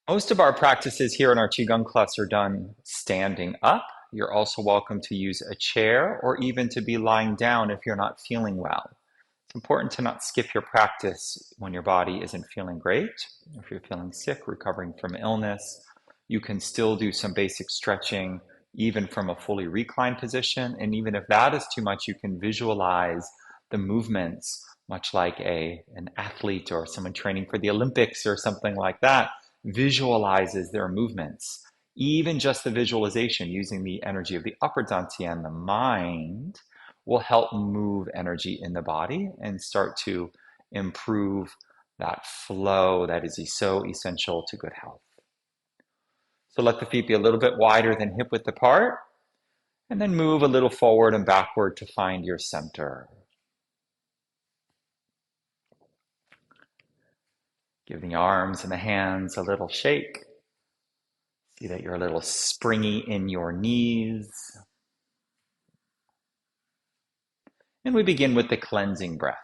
Most of our practices here in our Qigong class are done standing up. You're also welcome to use a chair or even to be lying down if you're not feeling well. It's important to not skip your practice when your body isn't feeling great. If you're feeling sick, recovering from illness, you can still do some basic stretching even from a fully reclined position. And even if that is too much, you can visualize the movements, much like an athlete or someone training for the Olympics or something like that visualizes their movements. Even just the visualization using the energy of the upper dantian, the mind, will help move energy in the body and start to improve that flow that is so essential to good health. So let the feet be a little bit wider than hip width apart, and then move a little forward and backward to find your center. Give the arms and the hands a little shake. See that you're a little springy in your knees. And we begin with the cleansing breath.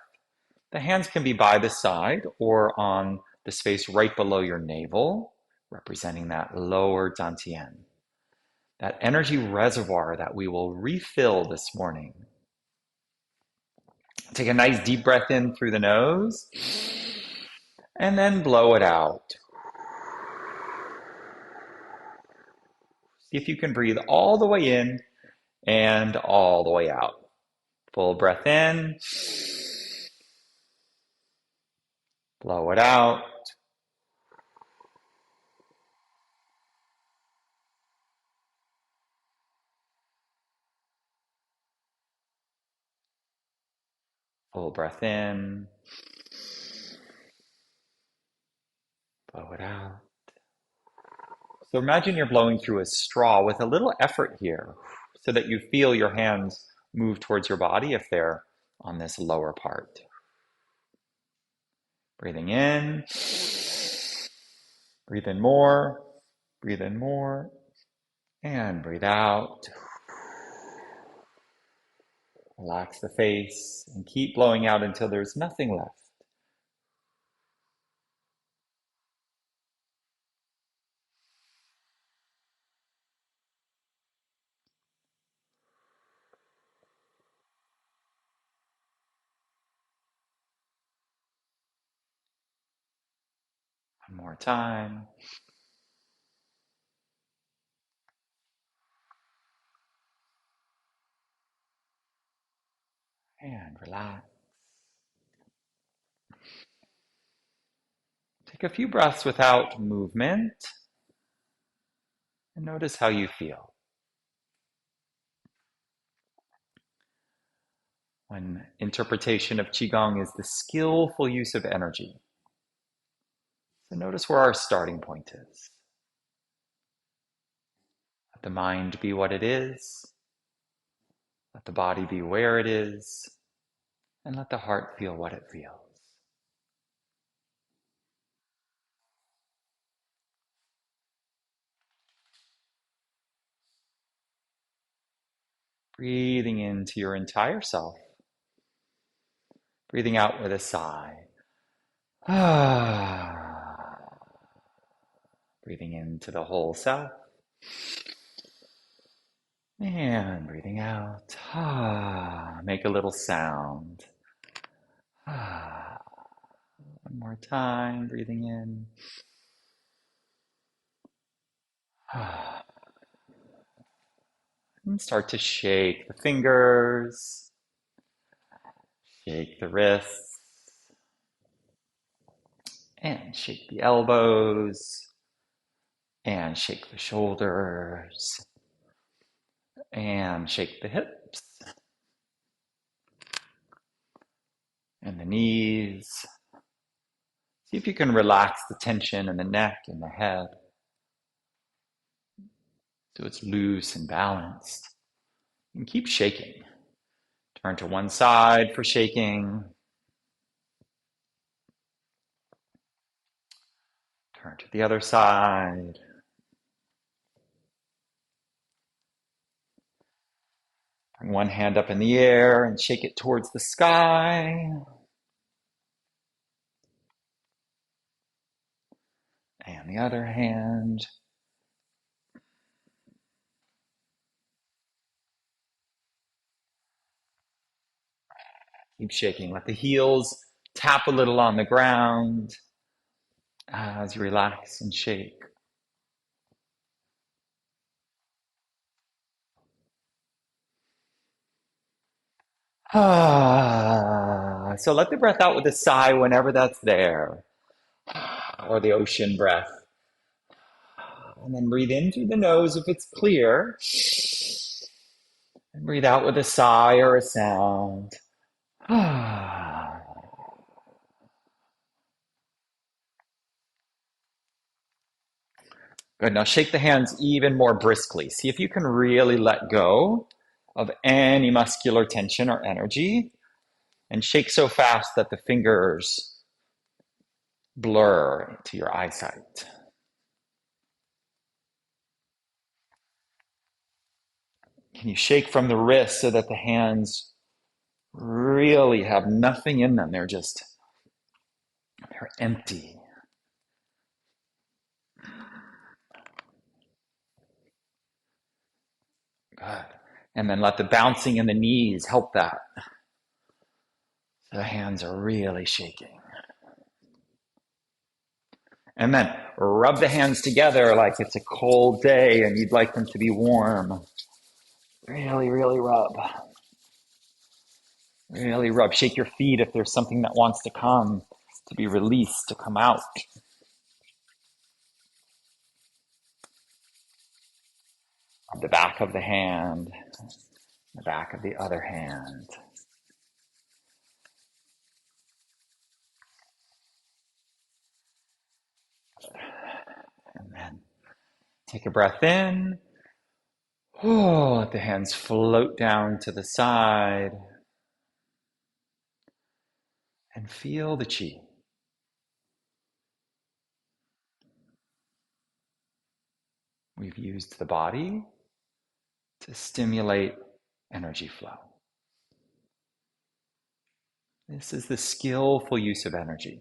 The hands can be by the side or on the space right below your navel, representing that lower dantian, that energy reservoir that we will refill this morning. Take a nice deep breath in through the nose and then blow it out. See if you can breathe all the way in and all the way out. Full breath in, blow it out. Full breath in, blow it out. So imagine you're blowing through a straw with a little effort here so that you feel your hands move towards your body if they're on this lower part. Breathing in, breathe in more, and breathe out. Relax the face and keep blowing out until there's nothing left. One more time. And relax. Take a few breaths without movement and notice how you feel. When interpretation of Qigong is the skillful use of energy. So notice where our starting point is. Let the mind be what it is. Let the body be where it is. And let the heart feel what it feels. Breathing into your entire self. Breathing out with a sigh. Breathing into the whole self. And breathing out. Make a little sound. One more time. Breathing in. And start to shake the fingers. Shake the wrists. And shake the elbows. And shake the shoulders. And shake the hips. And the knees. See if you can relax the tension in the neck and the head so it's loose and balanced. And keep shaking. Turn to one side for shaking. Turn to the other side. Bring one hand up in the air and shake it towards the sky. And the other hand. Keep shaking. Let the heels tap a little on the ground as you relax and shake. So let the breath out with a sigh whenever that's there, or the ocean breath. And then breathe in through the nose if it's clear. And breathe out with a sigh or a sound. Good. Now shake the hands even more briskly. See if you can really let go of any muscular tension or energy, and shake so fast that the fingers blur to your eyesight. Can you shake from the wrist so that the hands really have nothing in them? They're empty. Good. And then let the bouncing in the knees help that. The hands are really shaking. And then rub the hands together like it's a cold day and you'd like them to be warm. Really, really rub. Really rub. Shake your feet if there's something that wants to come, to be released, to come out. The back of the hand, the back of the other hand. And then take a breath in. Oh, let the hands float down to the side. And feel the chi. We've used the body to stimulate energy flow. This is the skillful use of energy.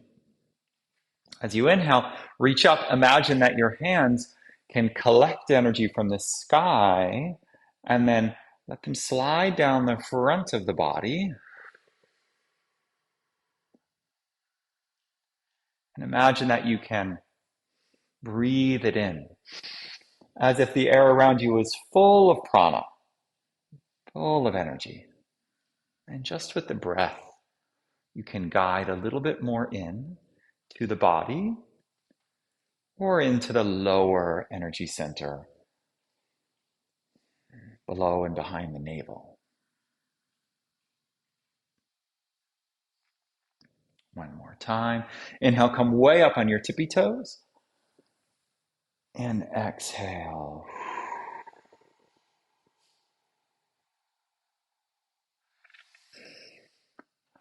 As you inhale, reach up, imagine that your hands can collect energy from the sky and then let them slide down the front of the body. And imagine that you can breathe it in as if the air around you is full of prana, full of energy. And just with the breath, you can guide a little bit more in to the body or into the lower energy center, below and behind the navel. One more time. Inhale, come way up on your tippy toes. And exhale.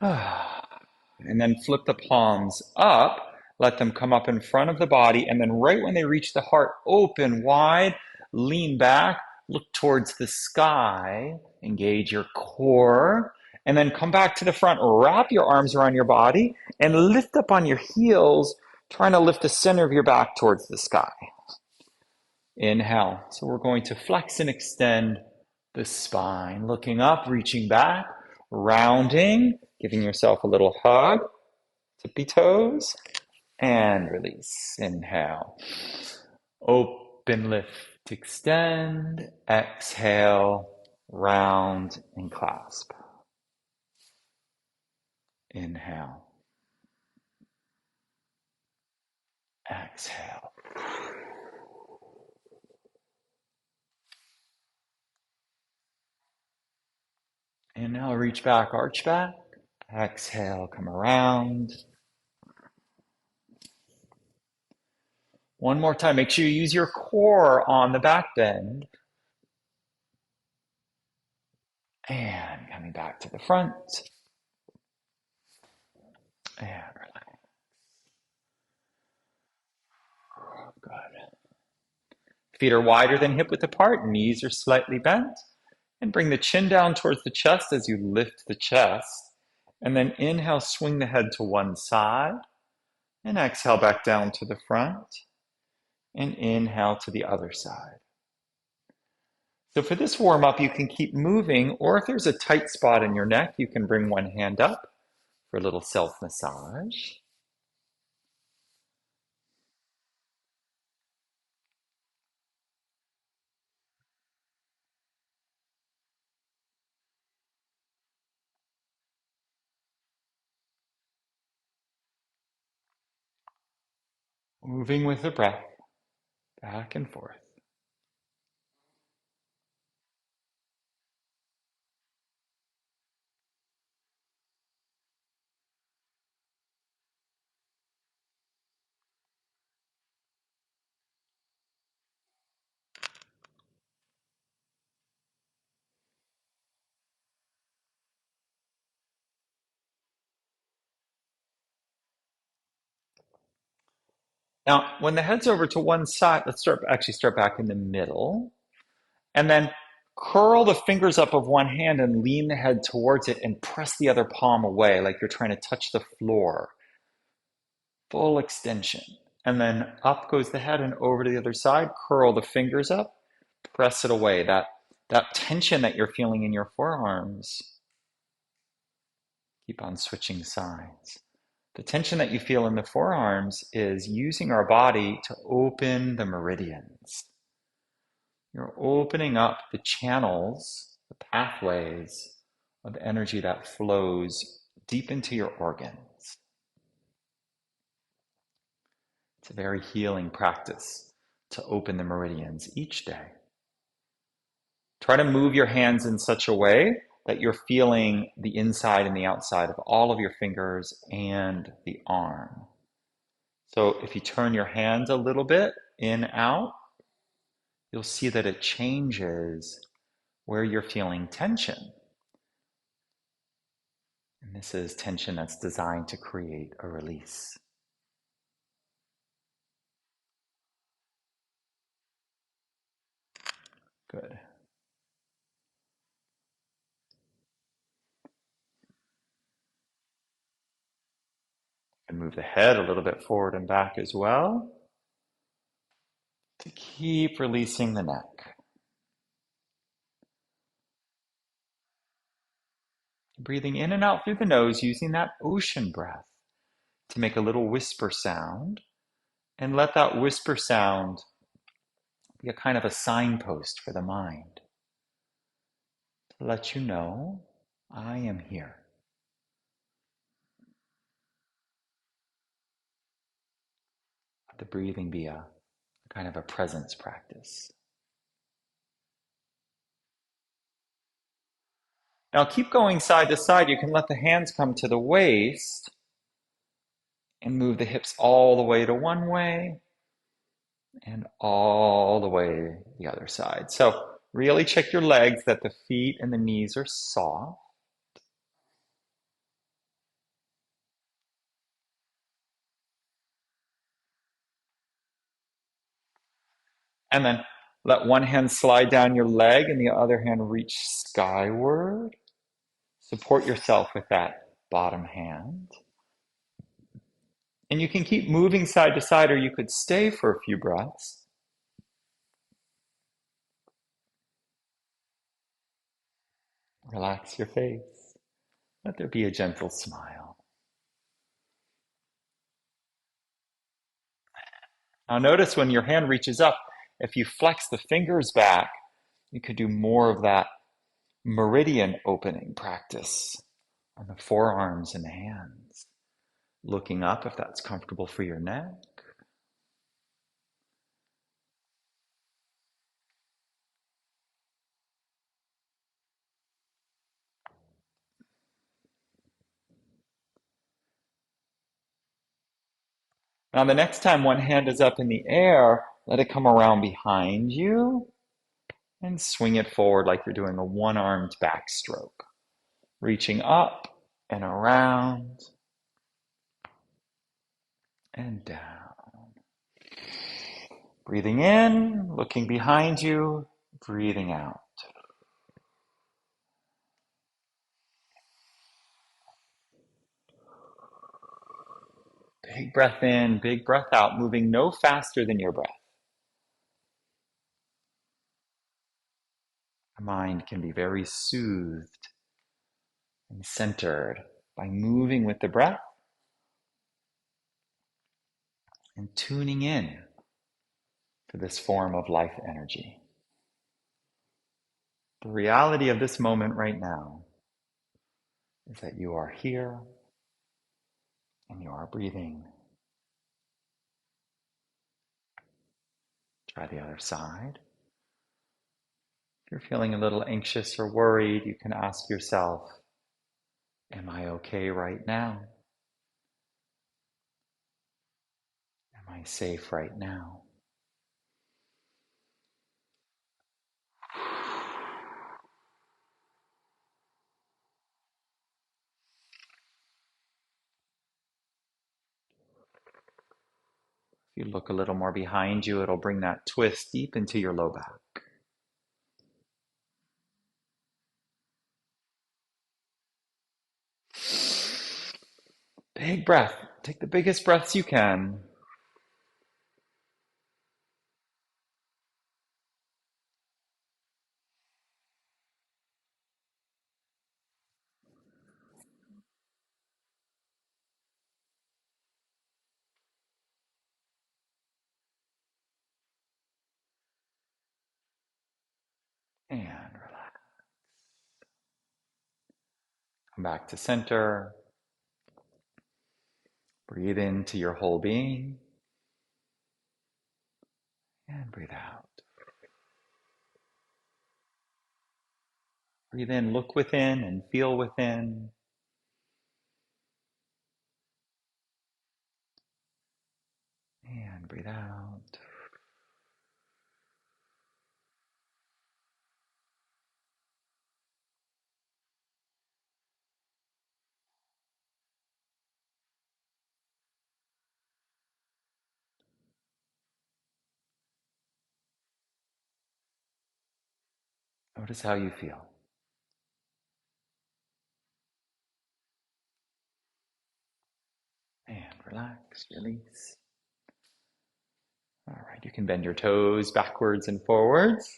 And then flip the palms up. Let them come up in front of the body. And then right when they reach the heart, open wide, lean back, look towards the sky, engage your core, and then come back to the front, wrap your arms around your body, and lift up on your heels, trying to lift the center of your back towards the sky. Inhale. So we're going to flex and extend the spine, looking up, reaching back, rounding, giving yourself a little hug, tippy toes, and release. Inhale. Open, lift, extend. Exhale, round and clasp. Inhale. Exhale. Inhale, reach back, arch back. Exhale, come around. One more time. Make sure you use your core on the back bend. And coming back to the front. And relax. Good. Feet are wider than hip width apart. Knees are slightly bent. And bring the chin down towards the chest as you lift the chest. And then inhale, swing the head to one side. And exhale back down to the front. And inhale to the other side. So for this warm up, you can keep moving, or if there's a tight spot in your neck, you can bring one hand up for a little self massage. Moving with the breath back and forth. Now, when the head's over to one side, let's start back in the middle. And then curl the fingers up of one hand and lean the head towards it and press the other palm away like you're trying to touch the floor. Full extension. And then up goes the head and over to the other side. Curl the fingers up, press it away. That tension that you're feeling in your forearms. Keep on switching sides. The tension that you feel in the forearms is using our body to open the meridians. You're opening up the channels, the pathways of energy that flows deep into your organs. It's a very healing practice to open the meridians each day. Try to move your hands in such a way that you're feeling the inside and the outside of all of your fingers and the arm. So if you turn your hands a little bit in, out, you'll see that it changes where you're feeling tension. And this is tension that's designed to create a release. Good. And move the head a little bit forward and back as well to keep releasing the neck. Breathing in and out through the nose using that ocean breath to make a little whisper sound, and let that whisper sound be a kind of a signpost for the mind to let you know, I am here. Let the breathing be a kind of a presence practice. Now keep going side to side. You can let the hands come to the waist and move the hips all the way to one way and all the way the other side. So really check your legs that the feet and the knees are soft. And then let one hand slide down your leg and the other hand reach skyward. Support yourself with that bottom hand. And you can keep moving side to side, or you could stay for a few breaths. Relax your face. Let there be a gentle smile. Now notice when your hand reaches up, if you flex the fingers back, you could do more of that meridian opening practice on the forearms and hands. Looking up if that's comfortable for your neck. Now the next time one hand is up in the air, let it come around behind you and swing it forward like you're doing a one-armed backstroke. Reaching up and around and down. Breathing in, looking behind you, breathing out. Big breath in, big breath out, moving no faster than your breath. The mind can be very soothed and centered by moving with the breath and tuning in to this form of life energy. The reality of this moment right now is that you are here and you are breathing. Try the other side. If you're feeling a little anxious or worried, you can ask yourself, am I okay right now? Am I safe right now? If you look a little more behind you, it'll bring that twist deep into your low back. Big breath. Take the biggest breaths you can. And relax. Come back to center. Breathe into your whole being. And breathe out. Breathe in, look within, and feel within. And breathe out. Notice how you feel. And relax, release. All right, you can bend your toes backwards and forwards.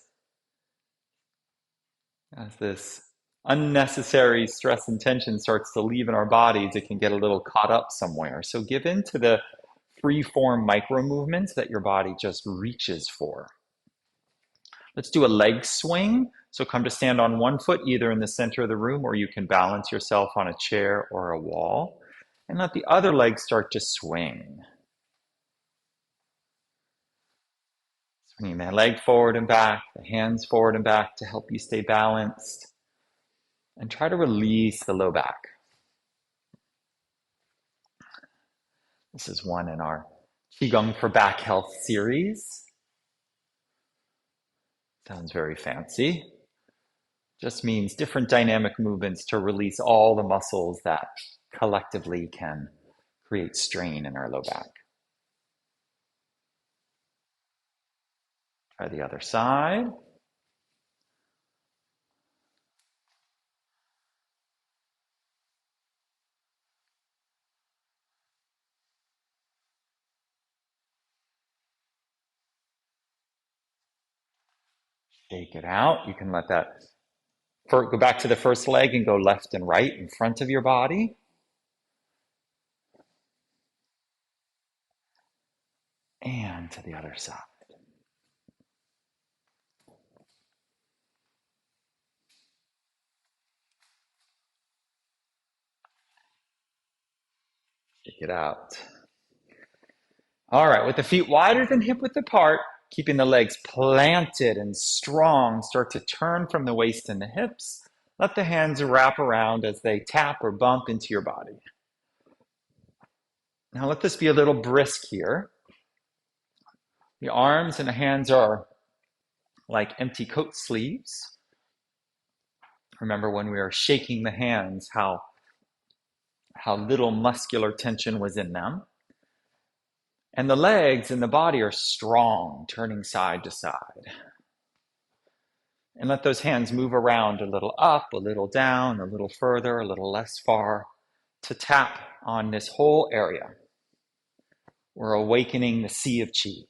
As this unnecessary stress and tension starts to leave in our bodies, it can get a little caught up somewhere. So give in to the free form micro movements that your body just reaches for. Let's do a leg swing. So come to stand on one foot, either in the center of the room, or you can balance yourself on a chair or a wall. And let the other leg start to swing. Swinging that leg forward and back, the hands forward and back to help you stay balanced. And try to release the low back. This is one in our Qigong for Back Health series. Sounds very fancy. Just means different dynamic movements to release all the muscles that collectively can create strain in our low back. Try the other side. Shake it out. You can let that go back to the first leg and go left and right in front of your body. And to the other side. Shake it out. All right, with the feet wider than hip width apart, keeping the legs planted and strong, start to turn from the waist and the hips. Let the hands wrap around as they tap or bump into your body. Now let this be a little brisk here. The arms and the hands are like empty coat sleeves. Remember when we were shaking the hands, how little muscular tension was in them. And the legs and the body are strong, turning side to side. And let those hands move around a little up, a little down, a little further, a little less far, to tap on this whole area. We're awakening the sea of qi.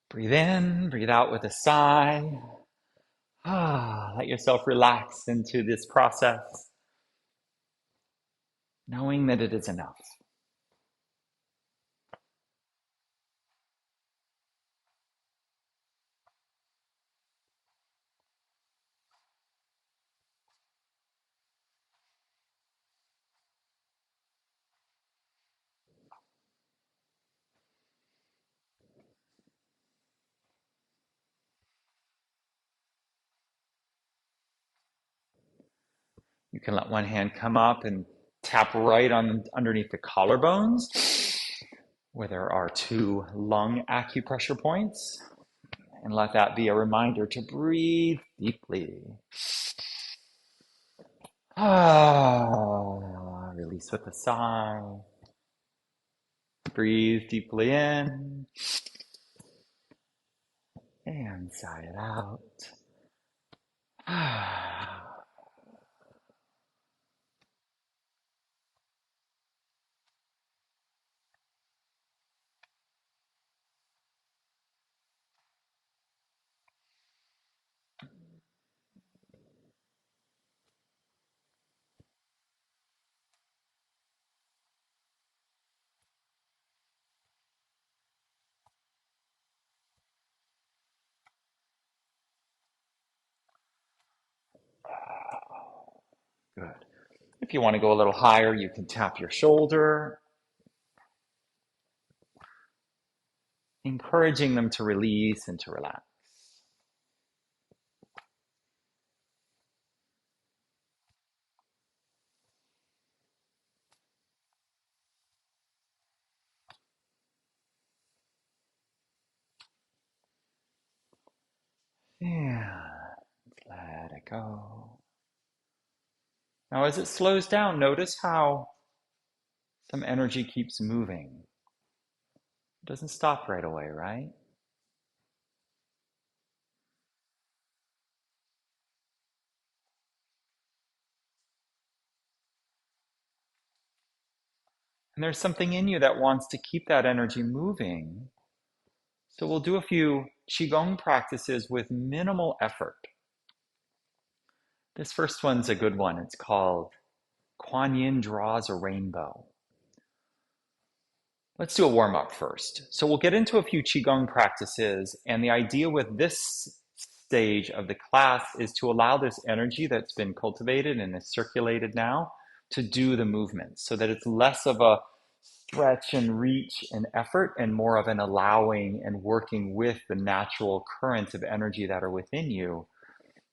Breathe in, breathe out with a sigh. Let yourself relax into this process, knowing that it is enough. You can let one hand come up and tap right on underneath the collarbones, where there are two lung acupressure points, and let that be a reminder to breathe deeply. Release with a sigh. Breathe deeply in and sigh it out. Good. If you want to go a little higher, you can tap your shoulder, encouraging them to release and to relax. Yeah, let it go. Now, as it slows down, notice how some energy keeps moving. It doesn't stop right away, right? And there's something in you that wants to keep that energy moving. So we'll do a few Qigong practices with minimal effort. This first one's a good one. It's called Kuan Yin Draws a Rainbow. Let's do a warm up first. So we'll get into a few Qigong practices. And the idea with this stage of the class is to allow this energy that's been cultivated and is circulated now to do the movements so that it's less of a stretch and reach and effort and more of an allowing and working with the natural currents of energy that are within you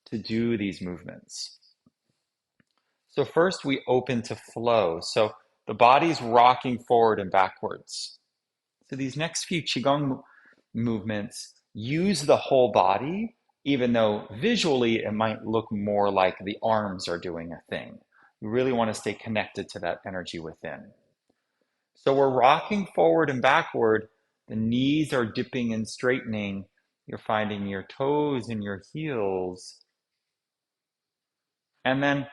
to do these movements. So first we open to flow. So the body's rocking forward and backwards. So these next few Qigong movements use the whole body, even though visually it might look more like the arms are doing a thing. You really want to stay connected to that energy within. So we're rocking forward and backward. The knees are dipping and straightening. You're finding your toes and your heels. And then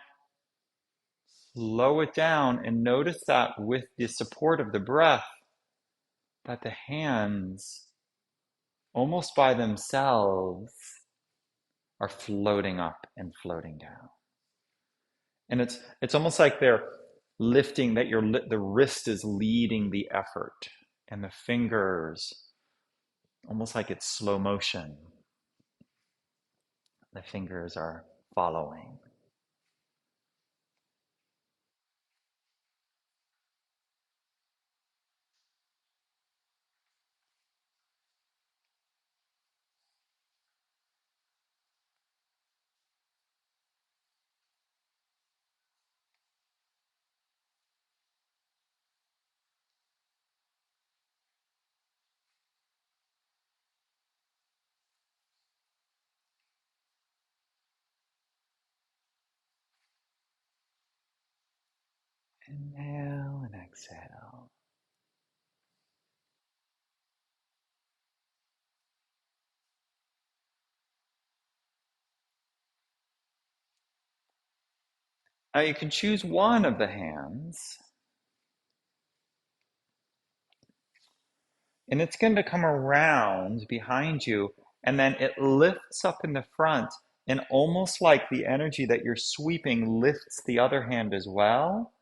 slow it down and notice that with the support of the breath, that the hands, almost by themselves, are floating up and floating down. And it's almost like they're lifting, that the wrist is leading the effort, and the fingers, almost like it's slow motion. The fingers are following. Inhale and exhale. Now you can choose one of the hands, and it's going to come around behind you, and then it lifts up in the front And almost like the energy that you're sweeping lifts the other hand as well,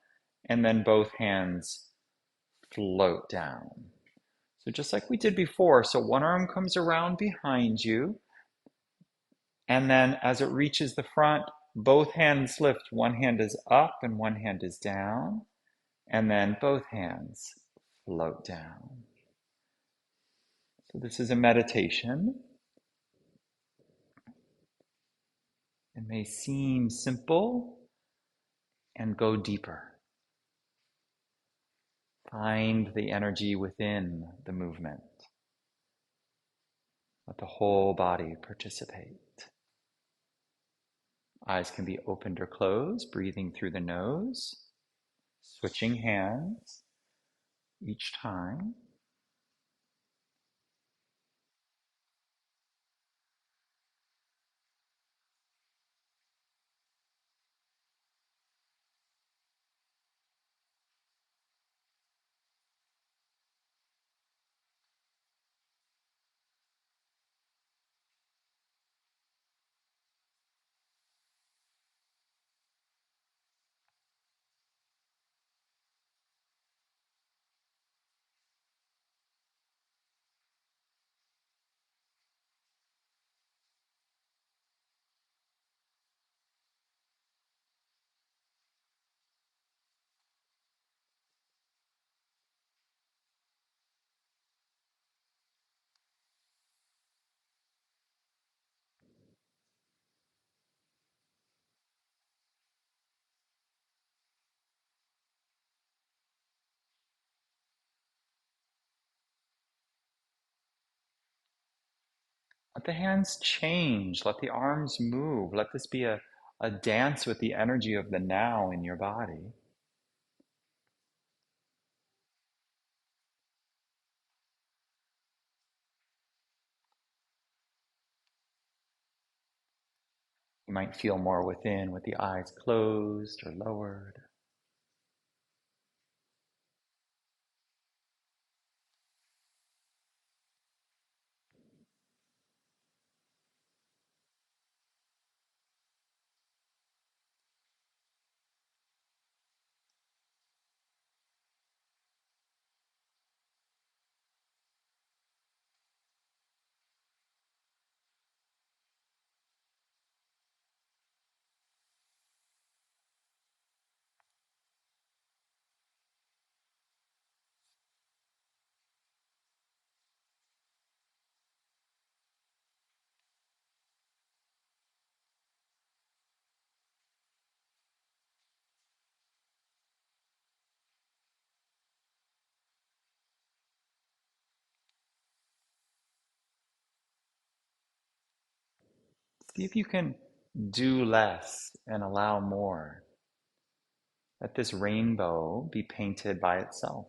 and then both hands float down. So just like we did before, so one arm comes around behind you, and then as it reaches the front, both hands lift. One hand is up and one hand is down, and then both hands float down. So this is a meditation. It may seem simple and go deeper. Find the energy within the movement. Let the whole body participate. Eyes can be opened or closed, breathing through the nose, switching hands each time. Let the hands change. Let the arms move. Let this be a dance with the energy of the now in your body. You might feel more within with the eyes closed or lowered. See if you can do less and allow more. Let this rainbow be painted by itself.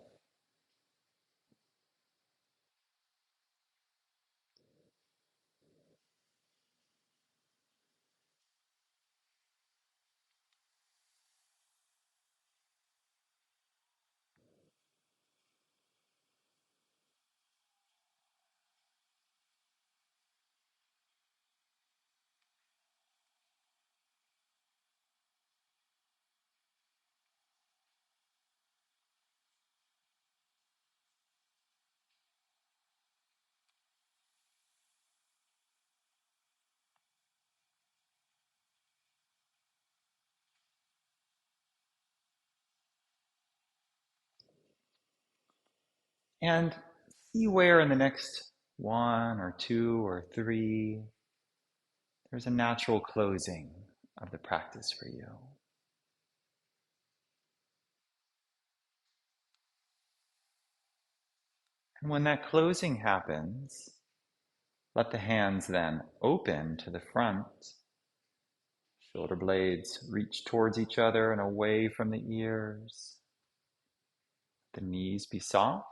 And see where in the next one or two or three, there's a natural closing of the practice for you. And when that closing happens, let the hands then open to the front. Shoulder blades reach towards each other and away from the ears. The knees be soft.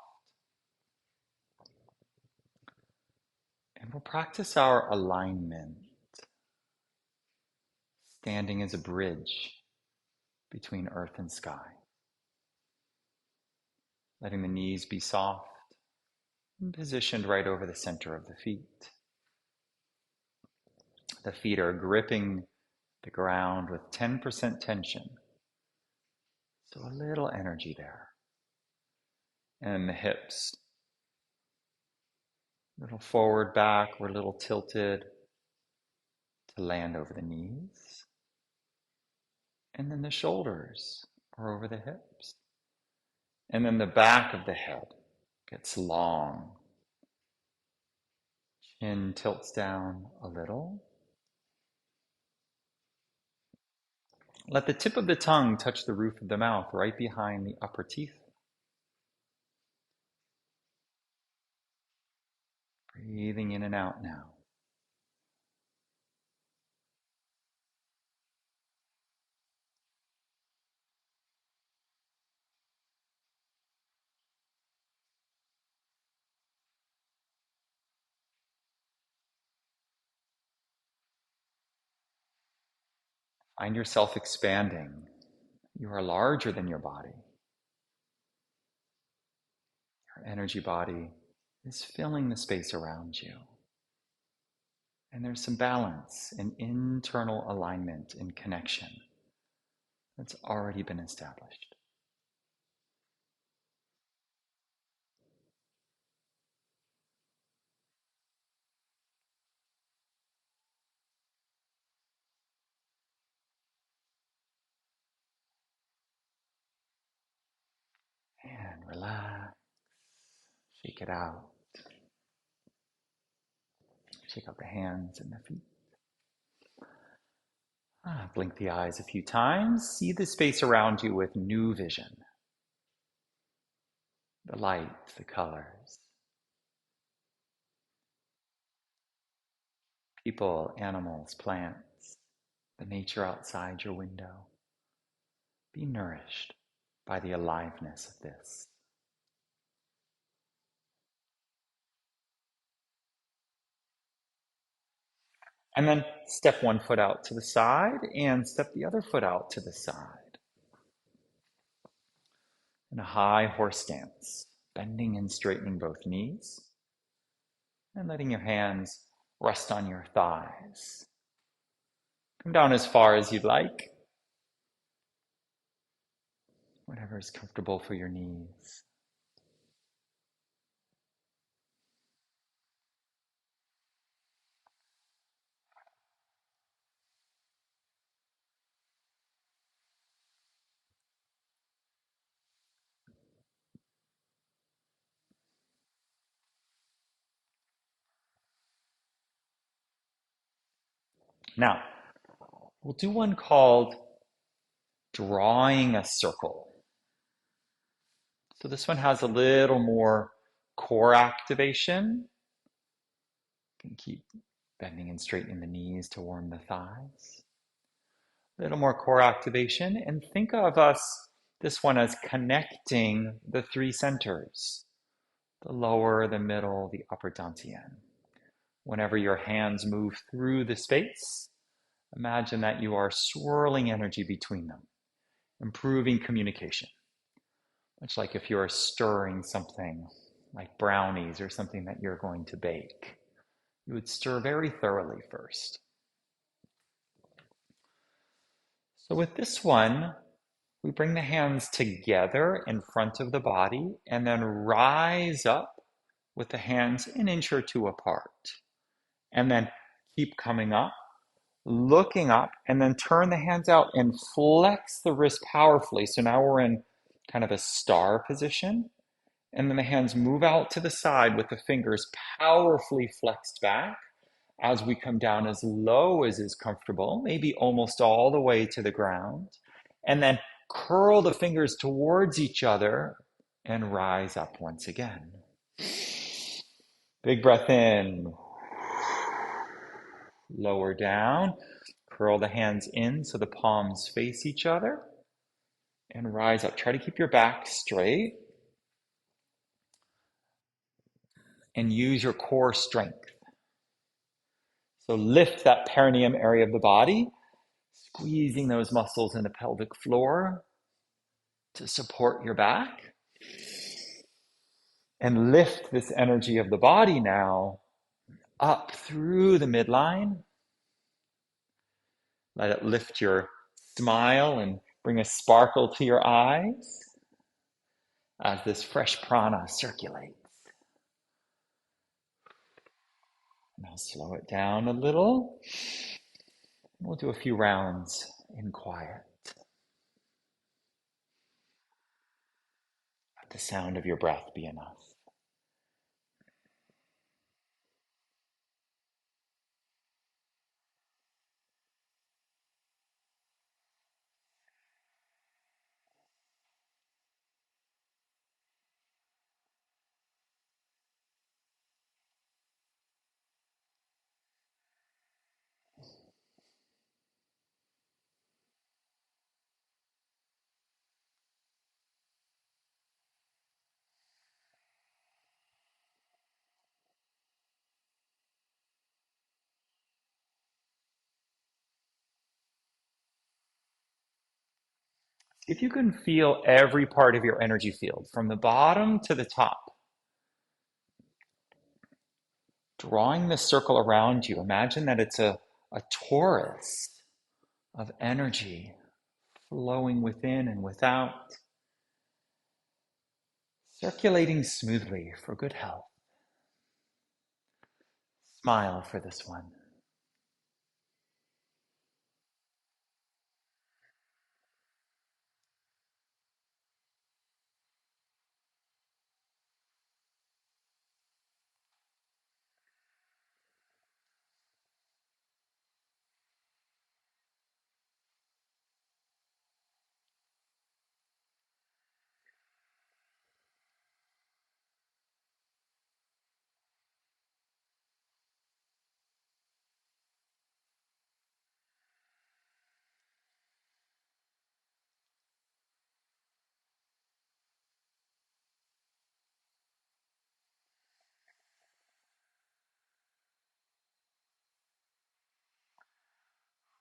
And we'll practice our alignment, standing as a bridge between earth and sky. Letting the knees be soft and positioned right over the center of the feet. The feet are gripping the ground with 10% tension. So a little energy there. And the hips, a little forward, back, we're a little tilted to land over the knees. And then the shoulders are over the hips. And then the back of the head gets long. Chin tilts down a little. Let the tip of the tongue touch the roof of the mouth right behind the upper teeth. Breathing in and out now. Find yourself expanding. You are larger than your body. Your energy body is filling the space around you. And there's some balance and internal alignment and connection that's already been established. And relax. Shake it out. Shake out the hands and the feet. Blink the eyes a few times. See the space around you with new vision. The light, the colors. People, animals, plants, the nature outside your window. Be nourished by the aliveness of this. And then step one foot out to the side and step the other foot out to the side. In a high horse stance, bending and straightening both knees and letting your hands rest on your thighs. Come down as far as you'd like, whatever is comfortable for your knees. Now, we'll do one called drawing a circle. So this one has a little more core activation. You can keep bending and straightening the knees to warm the thighs. A little more core activation, and think of this one as connecting the three centers, the lower, the middle, the upper dantian. Whenever your hands move through the space, imagine that you are swirling energy between them, improving communication. Much like if you're stirring something like brownies or something that you're going to bake. You would stir very thoroughly first. So with this one, we bring the hands together in front of the body and then rise up with the hands an inch or two apart. And then keep coming up, looking up, and then turn the hands out and flex the wrist powerfully. So now we're in kind of a star position. And then the hands move out to the side with the fingers powerfully flexed back as we come down as low as is comfortable, maybe almost all the way to the ground. And then curl the fingers towards each other and rise up once again. Big breath in. Lower down. Curl the hands in so the palms face each other. And rise up. Try to keep your back straight. And use your core strength. So lift that perineum area of the body, squeezing those muscles in the pelvic floor to support your back. And lift this energy of the body now up through the midline Let it lift your smile and bring a sparkle to your eyes as this fresh prana circulates. Now slow it down a little. We'll do a few rounds in quiet. Let the sound of your breath be enough. If you can feel every part of your energy field from the bottom to the top, drawing the circle around you, imagine that it's a torus of energy flowing within and without, circulating smoothly for good health. Smile for this one.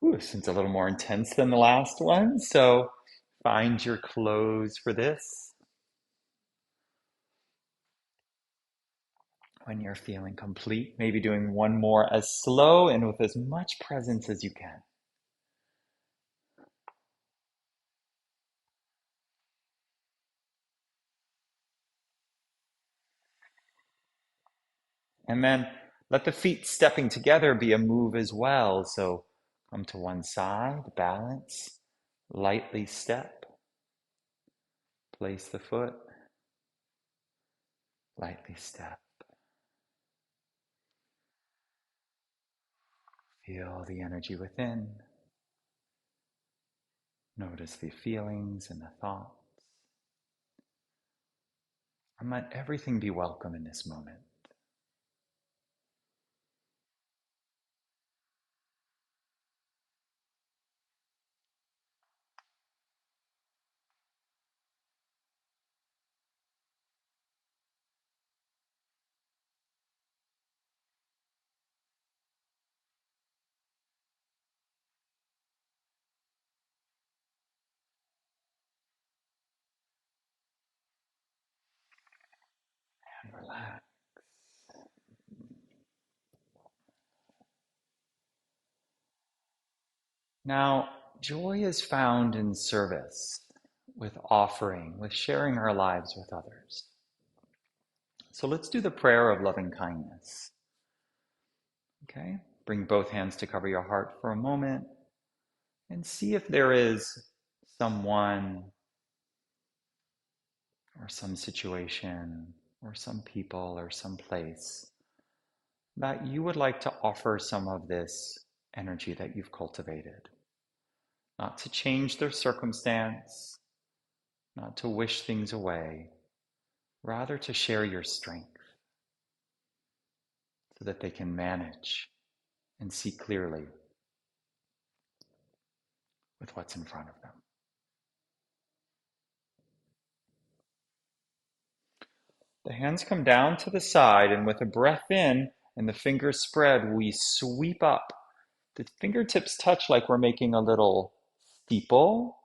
Ooh, this one's a little more intense than the last one, so find your close for this. When you're feeling complete, maybe doing one more as slow and with as much presence as you can. And then let the feet stepping together be a move as well. So come to one side, balance, lightly step, place the foot, lightly step. Feel the energy within. Notice the feelings and the thoughts. And let everything be welcome in this moment. And relax. Now, joy is found in service, with offering, with sharing our lives with others. So let's do the prayer of loving kindness. Okay? Bring both hands to cover your heart for a moment and see if there is someone or some situation or some people or some place that you would like to offer some of this energy that you've cultivated. Not to change their circumstance, not to wish things away, rather to share your strength so that they can manage and see clearly with what's in front of them. The hands come down to the side, and with a breath in and the fingers spread, we sweep up. The fingertips touch like we're making a little steeple,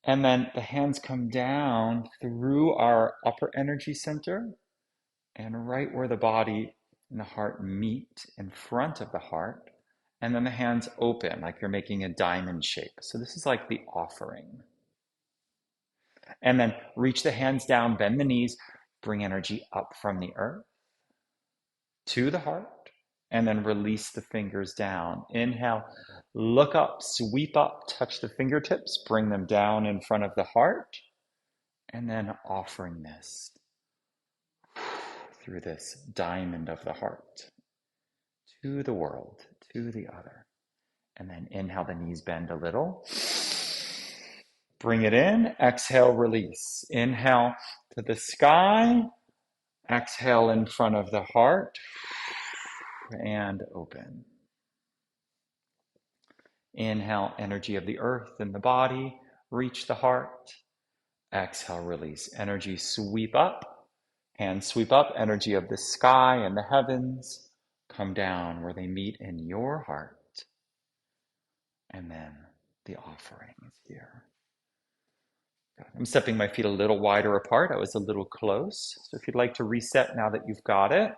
and then the hands come down through our upper energy center and right where the body and the heart meet in front of the heart. And then the hands open, like you're making a diamond shape. So this is like the offering. And then reach the hands down, bend the knees, bring energy up from the earth to the heart, and then release the fingers down. Inhale, look up, sweep up, touch the fingertips, bring them down in front of the heart, and then offering this through this diamond of the heart to the world, to the other. And then inhale, the knees bend a little. Bring it in, exhale, release. Inhale to the sky, exhale in front of the heart, and open. Inhale, energy of the earth in the body, reach the heart. Exhale, release. Energy sweep up, hands sweep up, energy of the sky and the heavens come down where they meet in your heart. And then the offering is here. I'm stepping my feet a little wider apart. I was a little close. So if you'd like to reset now that you've got it,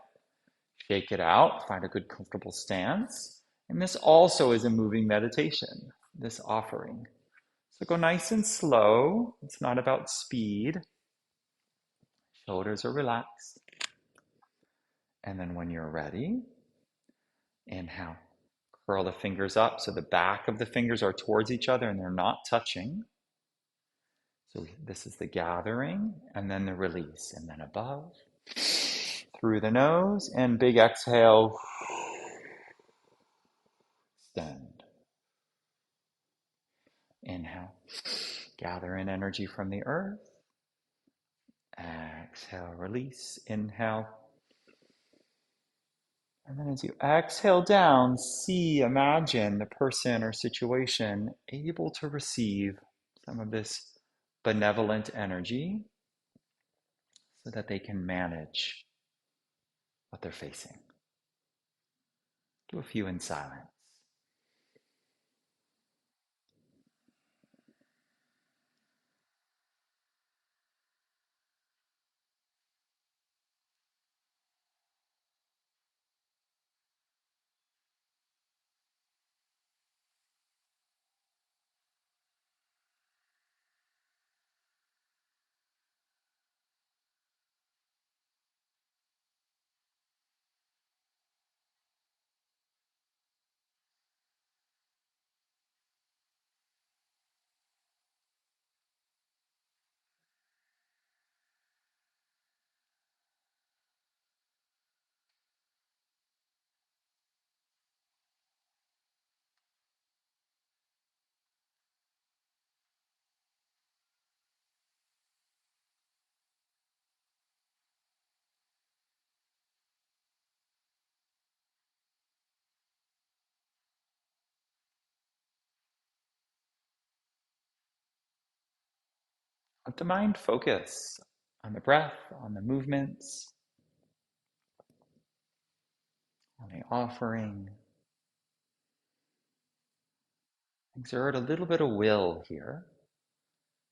shake it out, find a good comfortable stance. And this also is a moving meditation, this offering. So go nice and slow. It's not about speed. Shoulders are relaxed. And then when you're ready, inhale. Curl the fingers up so the back of the fingers are towards each other and they're not touching. So this is the gathering and then the release. And then above, through the nose, and big exhale. Extend. Inhale. Gather in energy from the earth. Exhale, release. Inhale. And then as you exhale down, imagine the person or situation able to receive some of this benevolent energy so that they can manage what they're facing. Do a few in silence. Let the mind focus on the breath, on the movements, on the offering. Exert a little bit of will here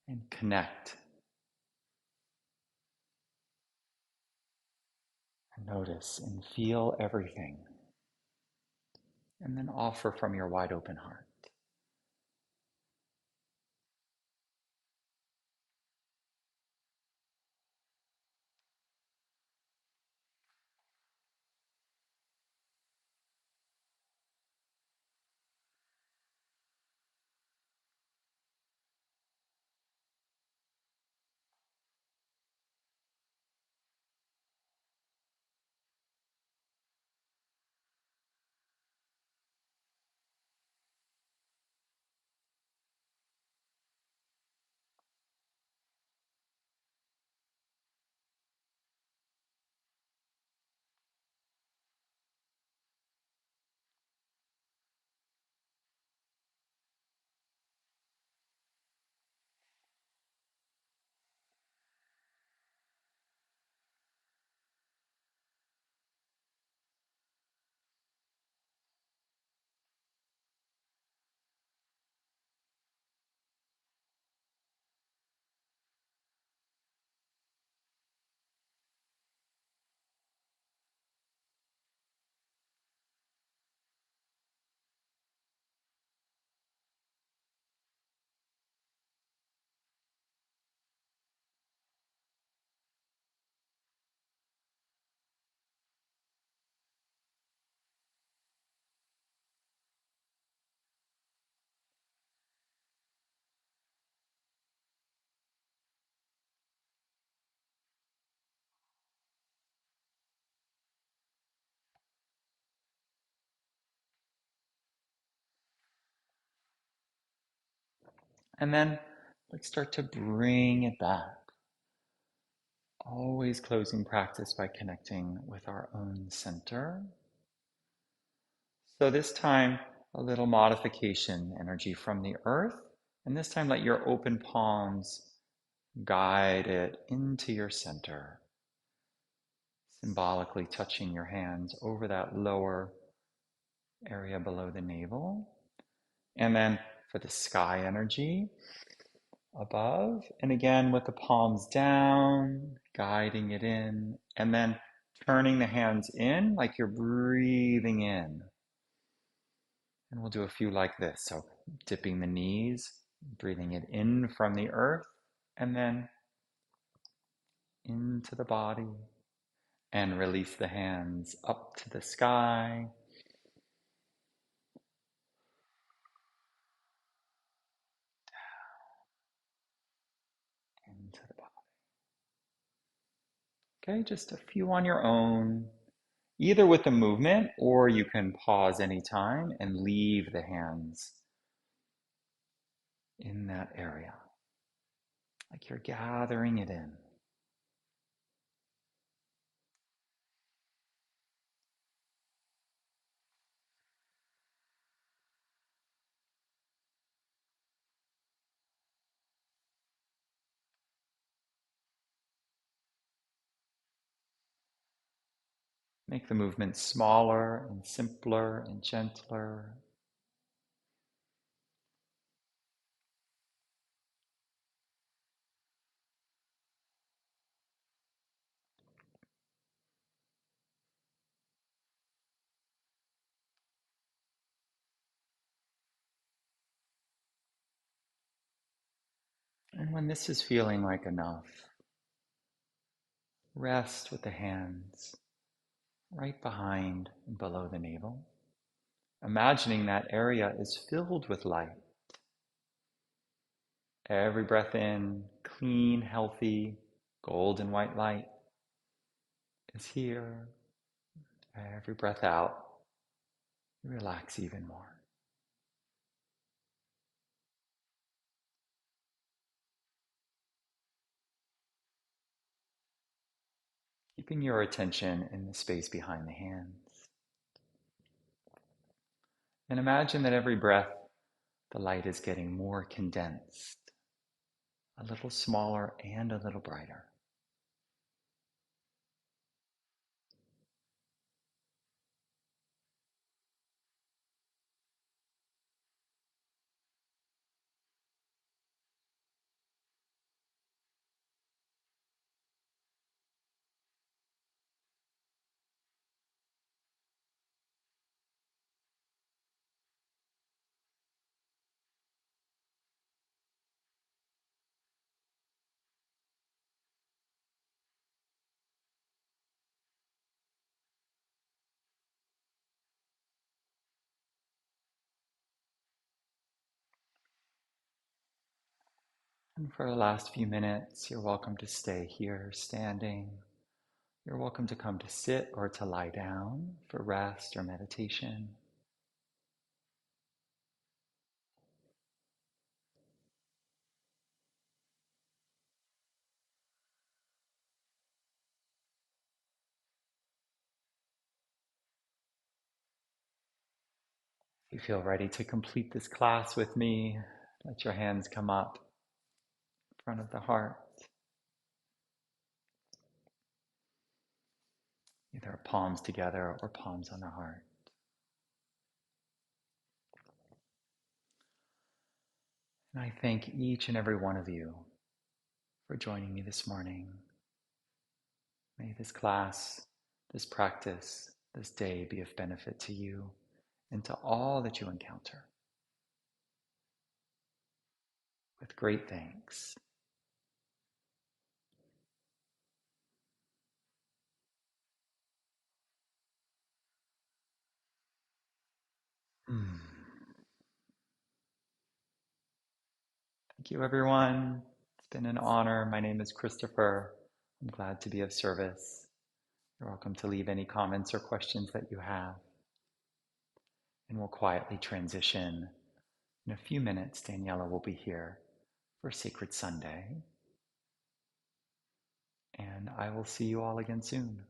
and connect. And notice and feel everything. And then offer from your wide open heart. And then let's start to bring it back. Always closing practice by connecting with our own center. So this time, a little modification energy from the earth. And this time, let your open palms guide it into your center, symbolically touching your hands over that lower area below the navel. And then for the sky energy above, and again with the palms down, guiding it in, and then turning the hands in like you're breathing in. And we'll do a few like this. So dipping the knees, breathing it in from the earth, and then into the body. And release the hands up to the sky. Into the body. Okay, just a few on your own, either with the movement or you can pause anytime and leave the hands in that area, like you're gathering it in. Make the movement smaller and simpler and gentler. And when this is feeling like enough, rest with the hands right behind and below the navel, imagining that area is filled with light. Every breath in, clean, healthy, golden white light is here. Every breath out, you relax even more. Keeping your attention in the space behind the hands. And imagine that every breath, the light is getting more condensed, a little smaller and a little brighter. And for the last few minutes, you're welcome to stay here standing. You're welcome to come to sit or to lie down for rest or meditation. If you feel ready to complete this class with me, let your hands come up in front of the heart, either palms together or palms on the heart. And I thank each and every one of you for joining me this morning. May this class, this practice, this day be of benefit to you and to all that you encounter. With great thanks. Mm. Thank you, everyone. It's been an honor. My name is Christopher. I'm glad to be of service. You're welcome to leave any comments or questions that you have. And we'll quietly transition. In a few minutes, Daniela will be here for Sacred Sunday. And I will see you all again soon.